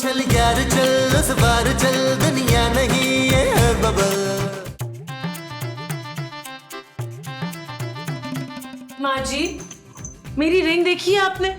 चल यार चल, उस बार चल, दुनिया नहीं ये है बबल। माँ जी, मेरी रिंग देखी है आपने?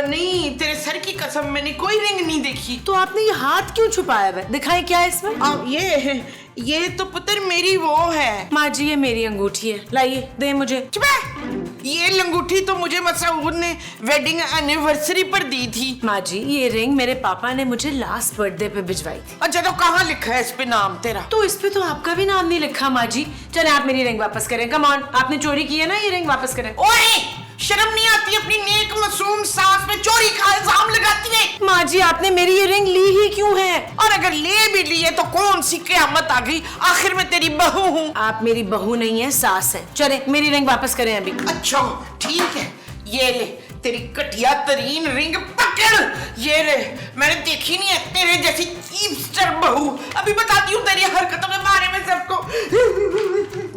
नहीं, तेरे सर की कसम, मैंने कोई रिंग नहीं देखी। तो आपने ये हाथ क्यों छुपाया हुआ है? दिखाएं क्या है इसमें? ये तो पुत्र मेरी वो है। माँ जी, ये मेरी अंगूठी है, लाइए दे मुझे। चुप है। ये लंगूठी तो मुझे मसऊद ने वेडिंग एनिवर्सरी पर दी थी। माँ जी, ये रिंग मेरे पापा ने मुझे लास्ट बर्थडे पे भिजवाई थी। अच्छा, तो कहाँ लिखा है इस पे नाम तेरा? तो इस पे तो आपका भी नाम नहीं लिखा माँ जी। चले आप मेरी रिंग वापस करें। कम ऑन, आपने चोरी की है ना, ये रिंग वापस करें। ओए, शर्म नहीं आती? अपनी नेक मासूम सास पे चोरी का इल्जाम लगाती है। माँ जी, आपने मेरी ये रिंग ली ही क्यों है? और अगर ले भी ली है तो कौन सी क़यामत आ गई? आखिर में तेरी बहू हूँ। आप मेरी बहू नहीं है, सास है। चले मेरी रिंग वापस करें अभी। अच्छा ठीक है, ये ले तेरी घटिया तरीन रिंग पकड़। ये ले, मैंने देखी नहीं है तेरे जैसी चीपस्टर बहू। अभी बताती हूँ तेरी हरकतों के बारे में सबको।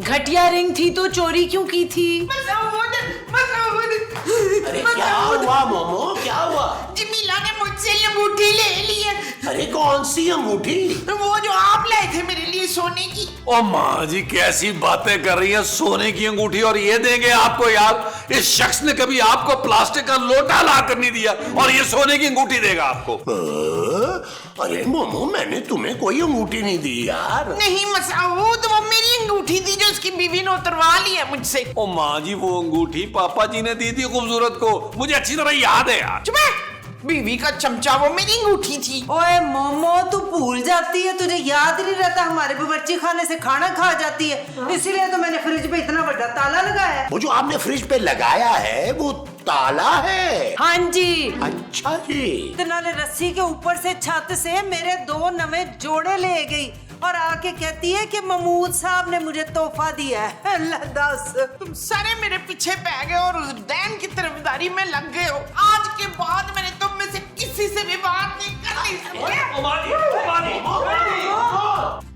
घटिया रिंग थी तो चोरी क्यों की थी? अरे क्या हुआ मोमो, क्या हुआ? जमीला ने मुझसे अंगूठी ले ली है। अरे कौन सी अंगूठी? वो जो आप लाए थे मेरे लिए सोने की। ओ माँ जी, कैसी बातें कर रही है? सोने की अंगूठी और ये देंगे आपको? यार, इस शख्स ने कभी आपको प्लास्टिक का लोटा ला कर नहीं दिया और ये सोने की अंगूठी देगा आपको? अरे मोमो, मैंने तुम्हें कोई अंगूठी नहीं दी यार। नहीं मसऊद, वो मेरी अंगूठी थी जो उसकी बीवी ने उतरवा ली है मुझसे। ओ माँ जी, वो अंगूठी पापा जी ने दी थी खूबसूरत को, मुझे अच्छी तरह याद है यार। चुप है, बीवी का चमचा वो मेरी अंगूठी थी। ओए मोमो, तू भूल जाती है, तुझे याद नहीं रहता? हमारे बावर्ची खाने से खाना खा जाती है, इसीलिए तो मैंने फ्रिज पे इतना बड़ा ताला लगाया है। वो जो आपने फ्रिज पे लगाया है वो ताला है? हाँ जी। अच्छा जी। इतना ने रस्सी के ऊपर से छत से मेरे 2 नवे जोड़े ले गई और आके कहती है कि महमूद साहब ने मुझे तोहफा दिया है। अल्लाह दस, तुम सारे मेरे पीछे पै गए और उस डैन की तरफदारी में लग गए हो। आज के बाद मैंने तुम में से किसी से भी बात नहीं करनी।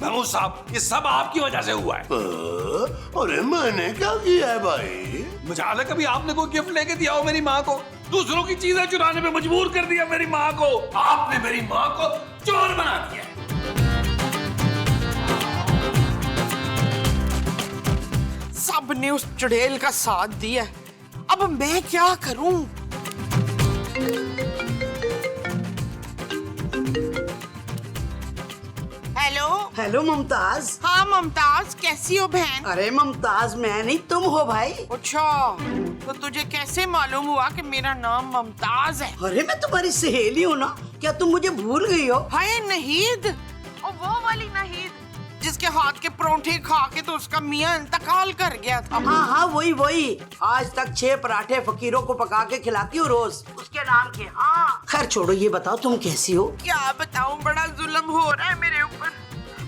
महमूद साहब, ये सब आपकी वजह से हुआ है। अरे मैंने क्या किया है भाई? मुझे कभी आपने कोई गिफ्ट लेके दिया हो मेरी माँ को? दूसरों की चीजें चुराने पे मजबूर कर दिया मेरी माँ को। आपने मेरी माँ को चोर बना दिया। सब ने उस चुड़ैल का साथ दिया, अब मैं क्या करूं? हेलो। हेलो मुमताज। हाँ मुमताज, कैसी हो बहन? अरे मुमताज मैं नहीं, तुम हो भाई। अच्छा, तो तुझे कैसे मालूम हुआ कि मेरा नाम मुमताज है? अरे मैं तुम्हारी सहेली हूँ ना, क्या तुम मुझे भूल गई हो? हाय नहीद, और वो वाली नहीद जिसके हाथ के परोंठे खा के तो उसका मियाँ इंतकाल कर गया था। हाँ हाँ, वही। आज तक 6 पराठे फकीरों को पका के खिलाती हूँ रोज, उसके नाम के। हाँ खैर छोड़ो, ये बताओ तुम कैसी हो? क्या बताऊं, बड़ा जुल्म हो रहा है मेरे ऊपर।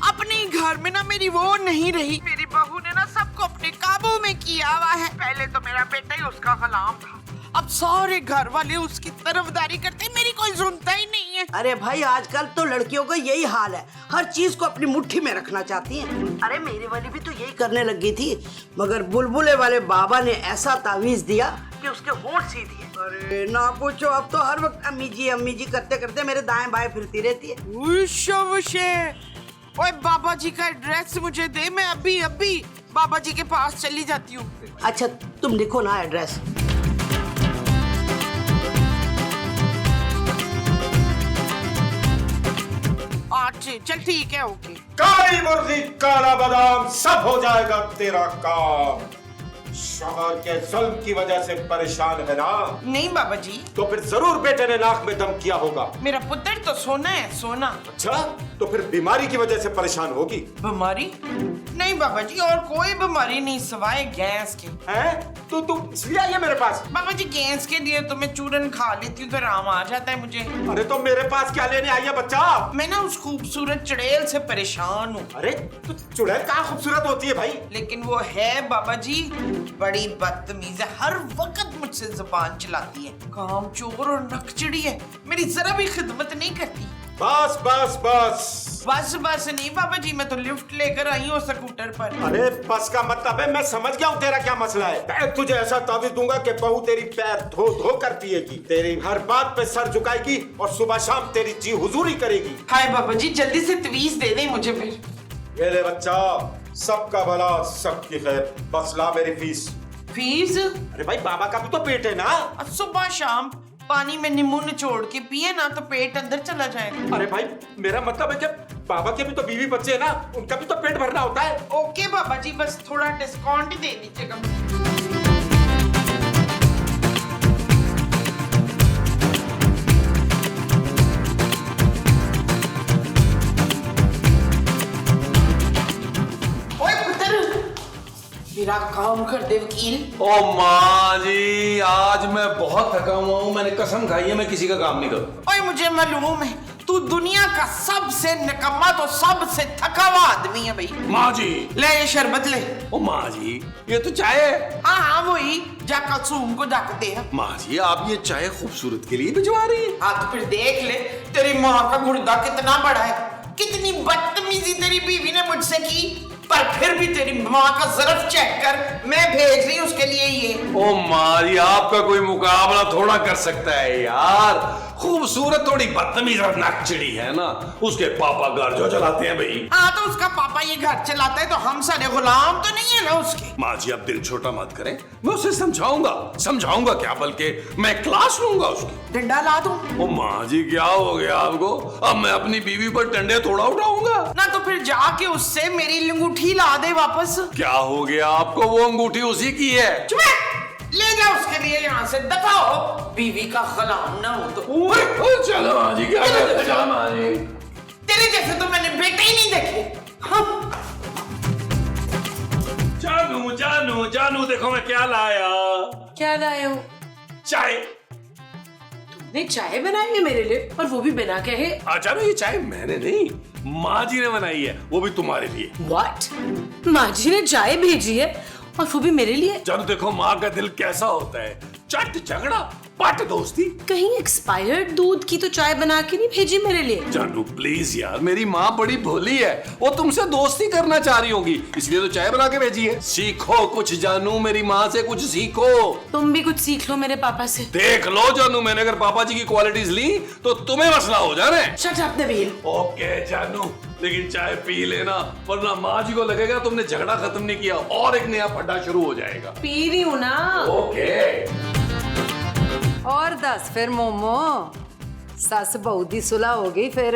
अपने घर में ना मेरी वो नहीं रही, मेरी बहू ने ना सबको अपने काबू में किया हुआ है। पहले तो मेरा बेटा ही उसका गुलाम था, अब सारे घर वाले उसकी तरफदारी करते, मेरी कोई सुनता ही नहीं है। अरे भाई, आजकल तो लड़कियों का यही हाल है, हर चीज को अपनी मुट्ठी में रखना चाहती हैं। अरे मेरी वाली भी तो यही करने लगी थी, मगर बुलबुले वाले बाबा ने ऐसा तावीज दिया कि उसके होंठ सीधी है। अरे ना पूछो, अब तो हर वक्त अम्मी जी करते करते मेरे दाएं बाएं फिरती रहती है। ओए बाबा जी का एड्रेस मुझे दे, मैं अभी बाबा जी के पास चली जाती हूँ। अच्छा तुम लिखो ना एड्रेस। अच्छा चल ठीक है, ओके। काली मुर्गी काला बादाम, सब हो जाएगा तेरा काम। शौहर के जुल्म की वजह से परेशान है ना? नहीं बाबा जी। तो फिर जरूर बेटे ने नाक में दम किया होगा। मेरा पुत्र तो सोना है, सोना। अच्छा, तो फिर बीमारी की वजह से परेशान होगी। बीमारी? नहीं बाबा जी, और कोई बीमारी नहीं सिवाय गैस के। हैं? तो तुम इसलिए आई है मेरे पास? बाबा जी गैस के लिए तो मैं चूरन खा लेती हूँ तो आराम आ जाता है मुझे। अरे तो मेरे पास क्या लेने आई है बच्चा? मैं ना उस खूबसूरत चुड़ैल से परेशान हूँ। अरे तो चुड़ैल कहाँ खूबसूरत होती है भाई? लेकिन वो है बाबा जी बड़ी बदतमीज है, हर वक्त मुझसे जुबान चलाती है, कामचोर और नकचड़ी है, मेरी जरा भी खिदमत नहीं करती। बस बस बस, बस बस नहीं पापा जी, मैं तो लिफ्ट लेकर आई हूँ स्कूटर पर। अरे बस का मतलब है, मैं समझ गया हूँ तेरा क्या मसला है। मैं तुझे ऐसा तावीज दूंगा कि बहू तेरी पैर धो धो कर पिएगी, तेरी हर बात पे सर झुकाएगी और सुबह शाम तेरी जी हुजूरी करेगी। हाय पापा जी, जल्दी से तवीज दे दें मुझे फिर। ये ले बच्चा, सबका भला सबकी खैर, बस ला मेरी फीस। फीस? अरे भाई बाबा का भी तो पेट है ना। सुबह शाम पानी में नींबू निचोड़ के पिए ना तो पेट अंदर चला जाएगा। अरे भाई मेरा मतलब है कि बाबा के भी तो बीवी बच्चे है ना, उनका भी तो पेट भरना होता है। ओके पापा जी, बस थोड़ा डिस्काउंट दे दीजिएगा। मेरा काम कर दे वकील। ओ माँ जी, आज मैं बहुत थका हुआ हूँ, मैंने कसम खाई है मैं किसी का काम नहीं करूँ। ओए मुझे मालूम है, तू दुनिया का सबसे निकम्मा तो सबसे थका हुआ आदमी है भाई। माँ जी ले ये शरबत ले। ओ माँ जी, ये तो चाय है। हाँ हाँ वही, जा कसूम को जाकर दे। माँ जी, आप ये चाय खूबसूरत के लिए भिजवा रही है? हाँ तो फिर देख ले, तेरी माँ का गुर्दा कितना बड़ा है। कितनी बदतमीजी तेरी बीवी ने मुझसे की, पर फिर भी तेरी माँ का ज़र्फ चेक कर, मैं भेज रही हूँ उसके लिए ये। ओ माँ जी, आपका कोई मुकाबला थोड़ा कर सकता है यार। खूबसूरत थोड़ी बदतमीज और नकचड़ी है ना, उसके पापा घर जो चलाते हैं भाई। हाँ तो उसका पापा ये घर चलाता है तो हम सारे गुलाम तो नहीं है ना उसके। माँ जी अब दिल छोटा मत करें, मैं उसे समझाऊंगा क्या, बल्कि मैं क्लास लूंगा उसकी। डंडा ला दूं? ओ माँ जी क्या हो गया आपको, अब मैं अपनी बीवी पर डंडे थोड़ा उठाऊंगा ना, तो फिर जाके उससे मेरी अंगूठी ला दे वापस। क्या हो गया आपको, वो अंगूठी उसी की है। चुप, ले जा उसके लिए यहाँ से, दफा हो, बीवी का गुलाम ना हो तो। चलो माँ जी, क्या करते हैं माँ जी, तेरे जैसे तो मैंने बेटे ही नहीं देखे। हाँ। जानू जानू जानू, देखो मैं क्या लाया। क्या लाए हो? चाय। तुमने चाय बनाई है मेरे लिए, और वो भी बिना कहे? जानू ये चाय मैंने नहीं, माँ जी ने बनाई है, वो भी तुम्हारे लिए। What? माँ जी ने चाय भेजी है और वो भी मेरे लिए? जानू देखो माँ का दिल कैसा होता है, चट झगड़ा पट दोस्ती। कहीं एक्सपायर्ड दूध की तो चाय बना के नहीं भेजी मेरे लिए? जानू प्लीज यार, मेरी माँ बड़ी भोली है, वो तुमसे दोस्ती करना चाह रही होगी, इसलिए तो चाय बना के भेजी है। सीखो कुछ जानू, मेरी माँ से कुछ सीखो। तुम भी कुछ सीख लो मेरे पापा से। देख लो जानू, मैंने अगर पापा जी की क्वालिटीज ली तो तुम्हें मसला हो जाना है। Shut up Nabeel. ओके जानू, लेकिन चाय पी लेना, वरना माँ जी को लगेगा तुमने झगड़ा खत्म नहीं किया और एक नया पड्डा शुरू हो जाएगा। पी रही हूँ ना। ओके। और दस फिर मोमो, सस बहू दी सुलह हो गई फिर?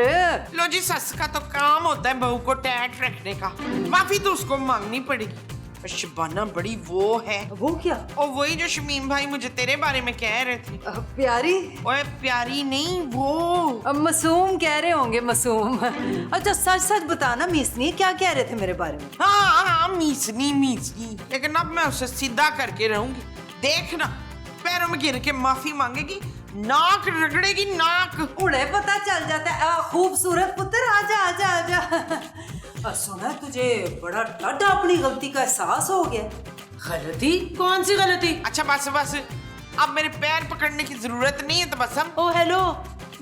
लो जी, सस का तो काम होता है बहू को टैट रखने का, माफी तो उसको मांगनी पड़ेगी। शबाना बड़ी वो है। वो क्या? और वही जो शमीम भाई मुझे तेरे बारे में कह रहे थे। प्यारी? ओए प्यारी नहीं, वो मासूम कह रहे होंगे, मासूम। अच्छा सच सच बताना मीसनी, क्या कह रहे थे मेरे बारे में? हाँ हाँ मीसनी मीसनी, लेकिन अब मैं उसे सीधा करके रहूंगी। देखना, पैरों में गिर के माफी मांगेगी, नाक रगड़ेगी नाक। उन्हें पता चल जाता है। खूबसूरत पुत्र, आजा आजा आजा। सुना तुझे बड़ा टाटा अपनी गलती का एहसास हो गया। गलती? कौन सी गलती? अच्छा बस बस, अब मेरे पैर पकड़ने की जरूरत नहीं है तो बस हम। ओ हेलो,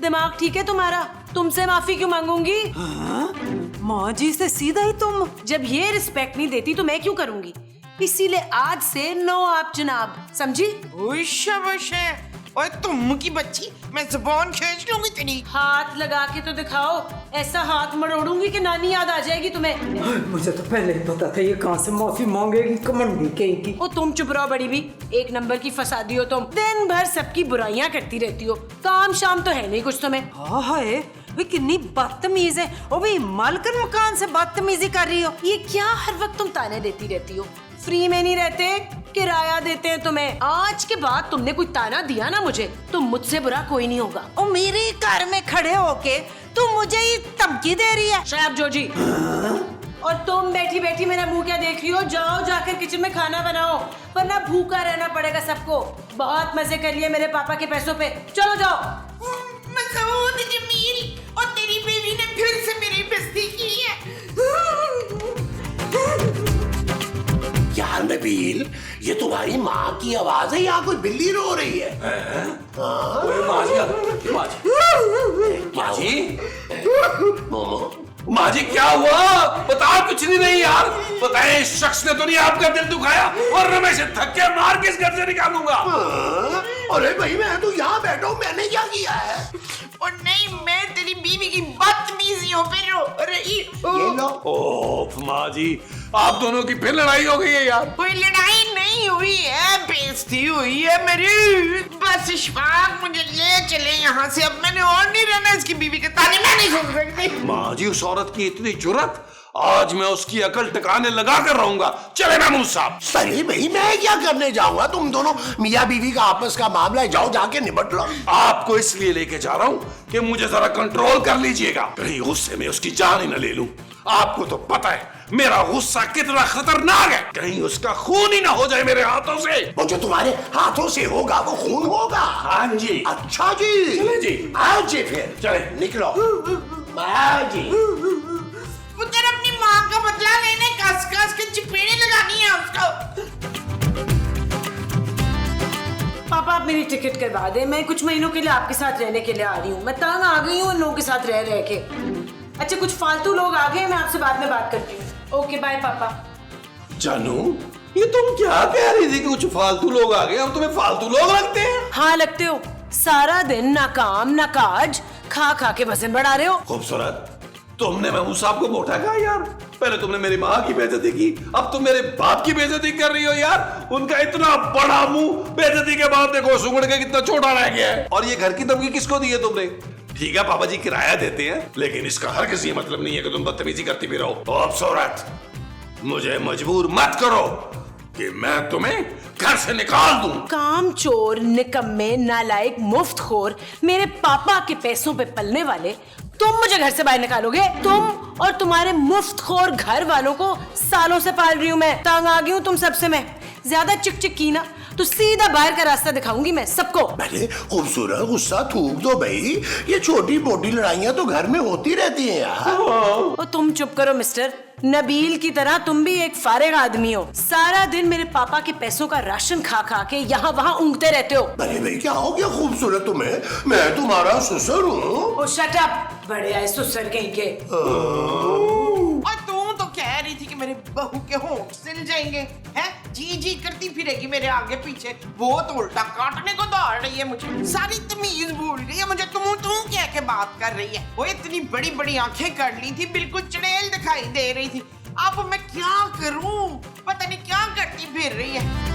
दिमाग ठीक है तुम्हारा? तुमसे माफी क्यों मांगूंगी? माँ जी से सीधा ही तुम? जब ये रिस्पेक्ट नहीं देती तो मैं क्यों करूंगी? इसीलिए आज से नो आप जनाब, समझी? ओए तुम की बच्ची, मैं जुबान खींच लूंगी तेरी। हाथ लगा के तो दिखाओ, ऐसा हाथ मरोड़ूंगी कि नानी याद आ जाएगी तुम्हें। मुझे तो पहले ही पता था ये कहाँ से माफी मांगेगी, कमंडी कहेगी। ओ तुम चुप रहो बड़ी भी, एक नंबर की फसादी हो तुम, दिन भर सबकी बुराइयां करती रहती हो, काम शाम तो है नहीं कुछ तुम्हें। हाय वे कितनी बदतमीज है, ओ भी मालकन मकान से बदतमीजी कर रही हो। ये क्या हर वक्त तुम ताने देती रहती हो? फ्री में नहीं रहते, किराया देते हैं तुम्हें। आज के बाद तुमने कोई ताना दिया ना मुझे, तो मुझसे बुरा कोई नहीं होगा। ओ मेरे घर में खड़े होके तू मुझे ही धमकी दे रही है? शराब जोजी। और तुम बैठी बैठी मेरा मुंह क्या देख रही हो? जाओ जाकर किचन में खाना बनाओ, वरना भूखा रहना पड़ेगा सबको। बहुत मजे कर लिए मेरे पापा के पैसों पे, चलो जाओ। मसूद जमील, और तेरी बीवी ने फिर से मेरी बेइज्जती की है। यार नबील, ये तुम्हारी माँ की आवाज है या कोई बिल्ली रो रही है? माँ जी, मोमो, माँ जी क्या हुआ? बताओ। कुछ नहीं यार, बताएं। इस शख्स ने तो नहीं आपका दिल दुखाया, और मैं इसे धक्के मार के इस घर से निकालूंगा। अरे भाई मैं तो यहाँ बैठा हूँ, मैंने क्या किया है? और नहीं, मैं तेरी बीवी की बदतमीजी हो रही। ये लो। ओह माँ जी, आप दोनों की फिर लड़ाई हो गई है यार। कोई लड़ाई नहीं हुई है, बेइज्जती हुई है मेरी। बस इशफाक मुझे ले चले यहाँ से, अब मैंने और नहीं रहना इसकी बीवी के ताने। मैं नहीं सुन सकती। माँ जी, उस औरत की इतनी जुर्रत, आज मैं उसकी अकल टिकाने लगा कर रहूंगा। चले महमूद साहब। अरे भाई मैं क्या करने जाऊंगा? तुम दोनों मियाँ बीवी का आपस का मामला है, जाओ जाके निपट लो। आपको इसलिए लेके जा रहा हूँ कि मुझे जरा कंट्रोल कर लीजिएगा, कहीं गुस्से में उसकी जान ही न ले लूं। आपको तो पता है मेरा गुस्सा कितना खतरनाक है, कहीं उसका खून ही ना हो जाए मेरे हाथों से। वो जो तुम्हारे हाथों से होगा वो खून होगा। हाँ जी। अच्छा जी, चले जी। आओ जी, फिर चले। निकलो। आओ जी। पुत्र अपनी माँ का बदला लेने कस कस के चपेड़े लगानी है उसको। पापा आप मेरी टिकट करवा दे, मैं कुछ महीनों के लिए आपके साथ रहने के लिए आ रही हूँ। मैं तंग आ गई हूँ उन लोगों के साथ रह रह के। अच्छा कुछ फालतू लोग आ गए, मैं आपसे बाद में बात करती हूँ। ओके बाय पापा। जानू, ये तुम क्या कह रही थी कि कुछ फालतू लोग आ गए? हम तुम्हें फालतू लोग लगते हैं? हाँ लगते हो, सारा दिन ना काम ना काज, खा खा के वजन बढ़ा रहे हो। खूबसूरत, तुमने महमूद साहब को मोटा कहा यार। पहले तुमने मेरी माँ की बेइज्जती की, अब तुम मेरे बाप की बेइज्जती कर रही हो यार। उनका इतना बड़ा मुंह, बेइज्जती के बाद देखो सुगड़ के कितना छोटा रह गया है। और ये घर की धमकी किसको दी है तुमने? ठीक है पापा जी किराया देते हैं, लेकिन इसका हर किसी मतलब नहीं है कि तुम बदतमीजी करती भी रहो। खूबसूरत, मुझे मजबूर मत करो कि मैं तुम्हें घर से निकाल दूं। काम चोर, निकम्मे, नालायक, मुफ्तखोर, मेरे पापा के पैसों पे पलने वाले, तुम मुझे घर से बाहर निकालोगे? तुम और तुम्हारे मुफ्तखोर घर वालों को सालों से पाल रही हूँ मैं। तंग आ गई हूँ तुम सबसे मैं। ज्यादा चिक की ना तो सीधा बाहर का रास्ता दिखाऊंगी मैं सबको। अरे खूबसूरत, गुस्सा थूक दो भाई, ये छोटी मोटी लड़ाइयाँ तो घर में होती रहती हैं यार। ओ तुम चुप करो मिस्टर। नबील की तरह तुम भी एक फारिग आदमी हो, सारा दिन मेरे पापा के पैसों का राशन खा खा के यहाँ वहाँ ऊँगते रहते हो। अरे भाई क्या हो गया खूबसूरत तुम्हें? मैं तुम्हारा ससुर हूँ। ओ शट अप, बड़े आए ससुर कहीं के। और तुम तो कह रही थी कि मेरे बहू के होंठ सिल जाएंगे, हैं? जी जी करती फिरेगी मेरे आगे पीछे। वो तो उल्टा काटने को दौड़ रही है मुझे, सारी तमीज भूल गई है मुझे। तुम कह के बात कर रही है। वो इतनी बड़ी बड़ी आंखें कर ली थी, बिल्कुल चुड़ैल दिखाई दे रही थी। अब मैं क्या करूं, पता नहीं क्या करती फिर रही है।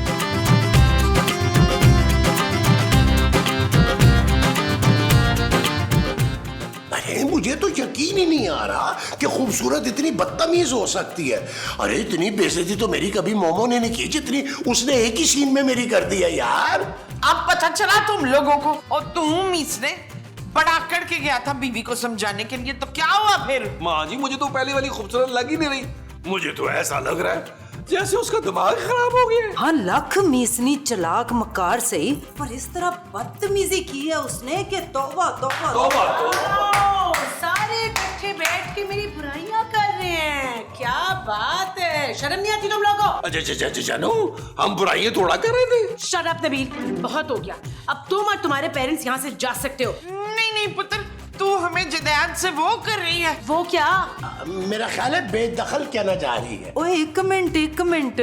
अरे मुझे तो यकीन ही नहीं आ रहा कि खूबसूरत इतनी बदतमीज हो सकती है। अरे इतनी बेइज्जती तो मेरी कभी मोमो ने नहीं की जितनी उसने एक ही सीन में मेरी कर दी है यार। अब पता चला तुम लोगों को। और तुम इसने बड़ा करके गया था बीवी को समझाने के लिए, तो क्या हुआ फिर? माँ जी मुझे तो पहले वाली खूबसूरत लग ही नहीं रही। मुझे तो ऐसा लग रहा है जैसे उसका दिमाग खराब हो गया। हाँ लाख मीसनी चलाक मकार सही, पर इस तरह बदतमीजी की है उसने कि तौबा तौबा तौबा। ओ, सारे इकट्ठे बैठ के मेरी बुराइयां कर रहे हैं। क्या बात है, शर्म नहीं आती तुम लोगों को? अच्छा जानू, हम बुराइयां थोड़ा कर रहे थे। शट अप नबील, बहुत हो गया। अब तुम और तुम्हारे पेरेंट्स यहाँ से जा सकते हो। नहीं पुत्र, तू हमें जदाद से वो कर रही है। वो क्या? मेरा ख्याल है बेदखल कहना जा रही है। ओए एक मिनट,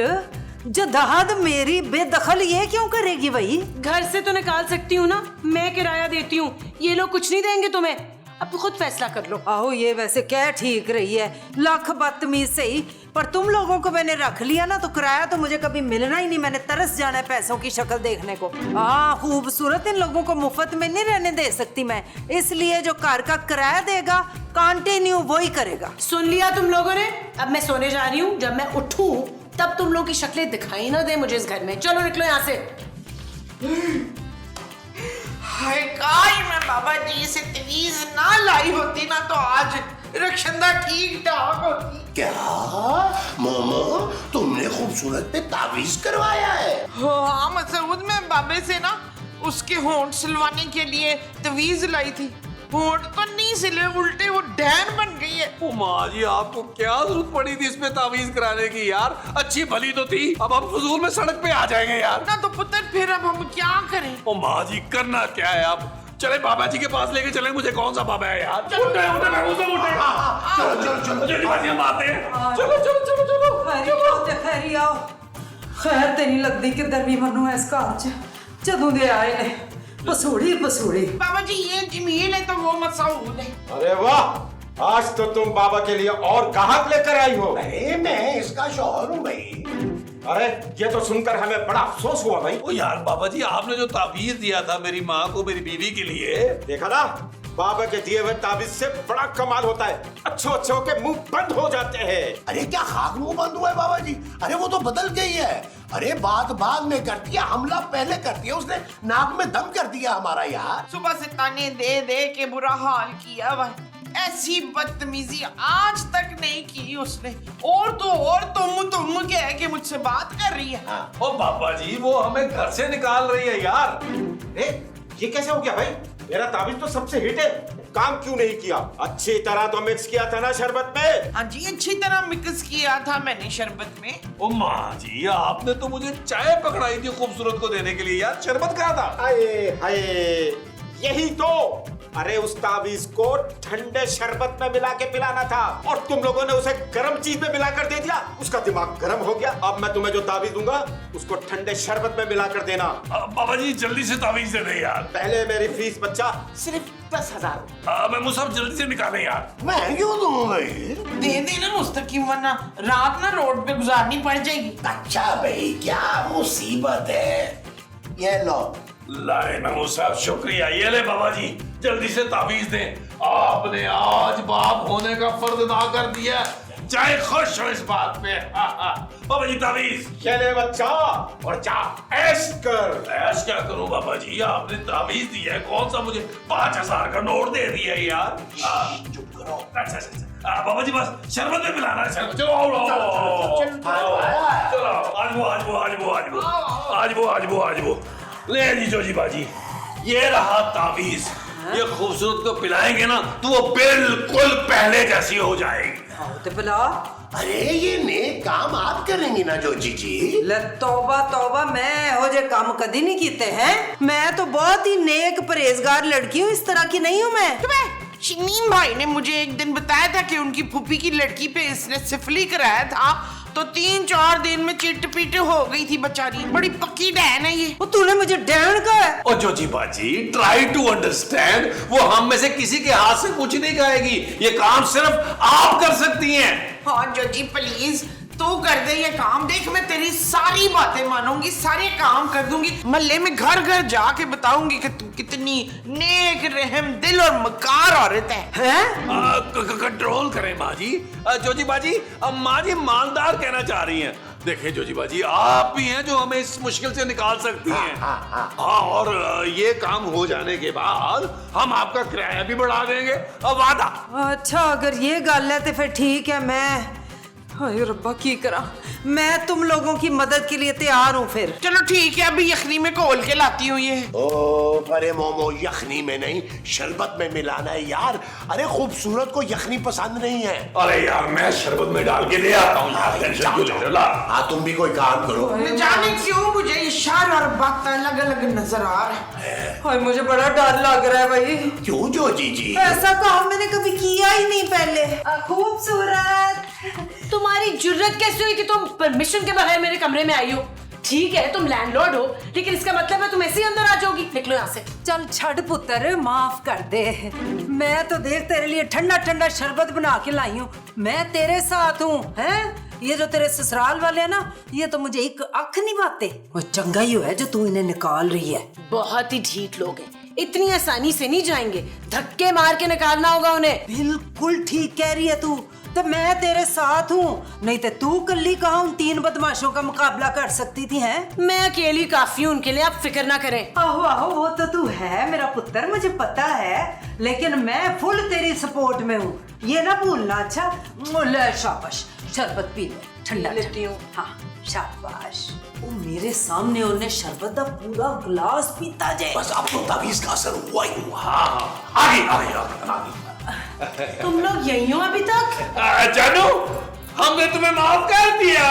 जदाद मेरी बेदखल ये क्यों करेगी भाई? घर से तो निकाल सकती हूँ ना, मैं किराया देती हूँ। ये लोग कुछ नहीं देंगे तुम्हें, अब खुद फैसला कर लो। आओ ये वैसे क्या ठीक रही है, लाख बदतमीज सही, पर तुम लोगों को मैंने रख लिया ना तो किराया तो मुझे कभी मिलना ही नहीं। मैंने तरस जाना है पैसों की शक्ल देखने को। हाँ खूबसूरत, इन लोगों को मुफ्त में नहीं रहने दे सकती मैं, इसलिए जो कार का किराया देगा कंटिन्यू वही करेगा। सुन लिया तुम लोगों ने? अब मैं सोने जा रही हूँ, जब मैं उठूं तब तुम लोगों की शक्लें दिखाई ना दे मुझे इस घर में। चलो निकलो यहाँ से। हाय काश मैं बाबा जी से तवीज ना लाई होती ना तो आज रक्षंदा ठीक ठाक होती। क्या मोमो, तुमने खूबसूरत पे तावीज करवाया है? हाँ मसूद, मैं बाबे से ना उसके होंठ सिलवाने के लिए तवीज लाई थी। होंठ तो नहीं सिले, उल्टे वो डैन बन गई है। ओ माँ जी, आपको क्या जरूरत पड़ी थी इसमें तावीज कराने की यार? अच्छी भली तो थी, अब हम फजूल में सड़क पे आ जाएंगे यार। ना तो पुत्र फिर अब हम क्या करें? ओ माँ जी, करना क्या है अब? चले बाबा जी के पास लेके चले। मुझे कौन सा बाबा है यार? उठे, मैं उठे। जोजी बाजी हम आते हैं। चलो चलो चलो चलो खैरी आओ। खैर ते नहीं लगती किधर भी मनु इस घर च जदों दे आए ने पसूड़ी पसूड़ी। बाबा जी ये जमीन है तो वो मसऊद है। अरे वाह, आज तो तुम बाबा के लिए और ग्राहक लेकर आई हो। अरे मैं इसका शौहर हूँ भाई। अरे ये तो सुनकर हमें बड़ा अफसोस हुआ भाई। ओ यार बाबा जी, आपने जो ताबीज दिया था मेरी माँ को, मेरी बीवी के लिए, देखा ना, बाबा के दिए हुए ताबीज से बड़ा कमाल होता है। अच्छों के मुंह बंद हो जाते हैं। अरे क्या खाक मुंह बंद हुआ है बाबा जी? अरे वो तो बदल गई है। अरे बात बाद में करती है, हमला पहले करती है। उसने नाक में दम कर दिया हमारा यार। सुबह से ताने दे दे के बुरा हाल किया हुआ है। ऐसी बदतमीजी आज तक नहीं की उसने। और तुम कह के मुझसे बात कर रही है। ओ बाबा जी, वो हमें घर से निकाल रही है यार। ये कैसे हो गया भाई? मेरा ताबीज तो सबसे हिट है, काम क्यों नहीं किया? अच्छी तरह तो मिक्स किया था ना शरबत में? हाँ जी, अच्छी तरह मिक्स किया था मैंने शरबत में। ओ माँ जी, आपने तो मुझे चाय पकड़ाई थी खूबसूरत को देने के लिए यार, शरबत कहा था। हाय हाय, यही तो। अरे उस ताबीज को ठंडे शरबत में मिला के पिलाना था और तुम लोगों ने उसे गर्म चीज में मिलाकर दे दिया। उसका दिमाग गर्म हो गया। अब मैं तुम्हें जो ताबीज दूंगा उसको ठंडे शरबत में मिलाकर देना। बाबा जी जल्दी से ताबीज दे दे यार। पहले मेरी फीस बच्चा सिर्फ 10,000। मैं मुझे जल्दी से निकाले यार। मैं क्यों दूं भाई? दे देना मुस्तकीम, वरना रात ना रोड पे गुजारनी पड़ जाएगी। अच्छा भाई, क्या मुसीबत है? ये लो। लाए महमूद साहब, शुक्रिया। ये ले बाबा जी, जल्दी से ताबीज दें। आपने आज बाप होने का फर्ज अदा कर दिया। चाहे खुश हो इस बात पे। बाबा जी ताबीज। ये ले बच्चा और जा ऐश कर। ऐश क्या करूं बाबा जी, आपने ताबीज दिया है, कौन सा मुझे 5,000 का नोट दे दिया है यार। चुप करो। अच्छा बाबा जी, बस शरबत में पिलाना है। शरबत चलो आओ चलो। आज वो ले जी जोजी बाजी, ये रहा ताबीज। ये खूबसूरत को पिलाएंगे ना तो वो बिल्कुल पहले जैसी हो जाएगी। आओ ते पिला। अरे ये नेक काम आप करेंगी ना जोजी जी? ले तौबा तौबा, मैं हो जे काम कदी नहीं कीते हैं। मैं तो बहुत ही नेक परहेजगार लड़की हूँ, इस तरह की नहीं हूँ मैं। शमीम भाई ने मुझे एक दिन बताया था कि उनकी फूफी की लड़की पे इसने सिफली कराया था, तो 3-4 दिन में चिट पिट हो गई थी बेचारी। बड़ी पक्की डैन है ये। वो तूने मुझे डैन कहा है? और जोजी बाजी, ट्राई टू अंडरस्टैंड, वो हम में से किसी के हाथ से कुछ नहीं खाएगी। ये काम सिर्फ आप कर सकती हैं। हाँ जोजी प्लीज तू कर दे ये काम। देख मैं तेरी सारी बातें मानूंगी, सारे काम कर दूंगी। मोहल्ले में घर घर जाके बताऊंगी कि तू कितनी नेक, रहम दिल और मकार औरत है। कंट्रोल करें माँ जी। जोजी बाजी, माँ जी मालदार कहना चाह रही हैं। देखिए जोजी बाजी, आप भी हैं जो हमें इस मुश्किल से निकाल सकती हैं। हाँ, और ये काम हो जाने के बाद हम आपका किराया भी बढ़ा देंगे। वादा। अच्छा अगर ये गल है तो फिर ठीक है। मैं हाय रब्बा की करा, मैं तुम लोगों की मदद के लिए तैयार हूँ। फिर चलो ठीक है, अभी यखनी में घोल के लाती हूँ ये। ओ अरे मोमो, यखनी में नहीं शरबत में मिलाना है यार। अरे खूबसूरत को यखनी पसंद नहीं है। अरे यार मैं शरबत में डाल के ले आता हूँ। हाँ तुम भी कोई काम करो। न जाने क्यों मुझे इशार और बात अलग अलग नजर आ रहा है। हाय मुझे बड़ा डर लग रहा है भाई। क्यों जोजी जी? ऐसा काम मैंने कभी किया ही नहीं पहले। खूबसूरत, तुम्हारी जुर्रत कैसे हुई कि तुम परमिशन के बगैर मेरे कमरे में आई हो? ठीक है तुम लैंडलॉर्ड हो, लेकिन इसका मतलब है तुम ऐसे ही अंदर आ जाओगी। निकलो यहाँ से। चल छड़ पुत्र, माफ कर दे। मैं तो देख तेरे लिए ठंडा ठंडा शरबत बना के लाई हूँ। मैं तेरे साथ हूँ। हैं ये जो तेरे ससुराल वाले हैं ना, ये तो मुझे एक अख नहीं बाते। वो चंगा ही है जो तू इन्हें निकाल रही है। बहुत ही ढीठ लोग हैं, इतनी आसानी से नहीं जाएंगे, धक्के मार के निकालना होगा उन्हें। बिल्कुल ठीक कह रही है तू, तो मैं तेरे साथ हूँ। नहीं तो तू कल्ली कहाँ उन 3 बदमाशों का मुकाबला कर सकती थी। हैं मैं अकेली काफी हूँ उनके लिए, आप फिक्र ना करें। आहो आहो, वो तो तू है मेरा पुत्र, मुझे पता है, लेकिन मैं फुल तेरी सपोर्ट में हूँ, ये ना भूलना। अच्छा ले शाबाश, शरबत पी ले, ठंडा लेती हूँ। हाँ शाबाश। वो मेरे सामने उन्हें शरबत का पूरा गिलास पीता जाए। बस अब तो ताबीज का असर हुआ ही हुआ। आगे। तुम लोग यही हो अभी तक? जानू, हमने तुम्हें माफ कर दिया।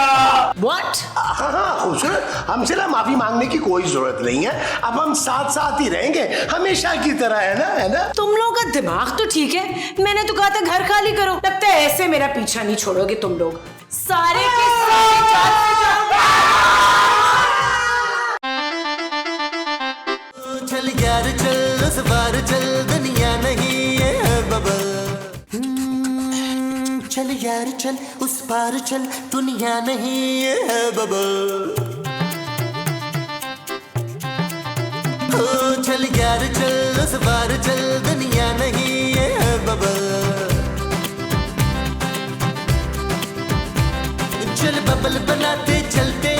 What? हाँ हाँ खूबसूरत, हमसे ना माफी मांगने की कोई जरूरत नहीं है। अब हम साथ साथ ही रहेंगे हमेशा की तरह, है ना? तुम लोगों का दिमाग तो ठीक है, मैंने तो कहा था घर खाली करो। लगता है ऐसे मेरा पीछा नहीं छोड़ोगे तुम लोग। सारे के सारे जान से जाओगे। चल यार चल उस बार चल, दुनिया नहीं है बबल। चल यार चल उस पार चल, दुनिया नहीं है बबल। ओ चल यार चल उस पार चल, दुनिया नहीं है बबल। चल बबल बनाते चलते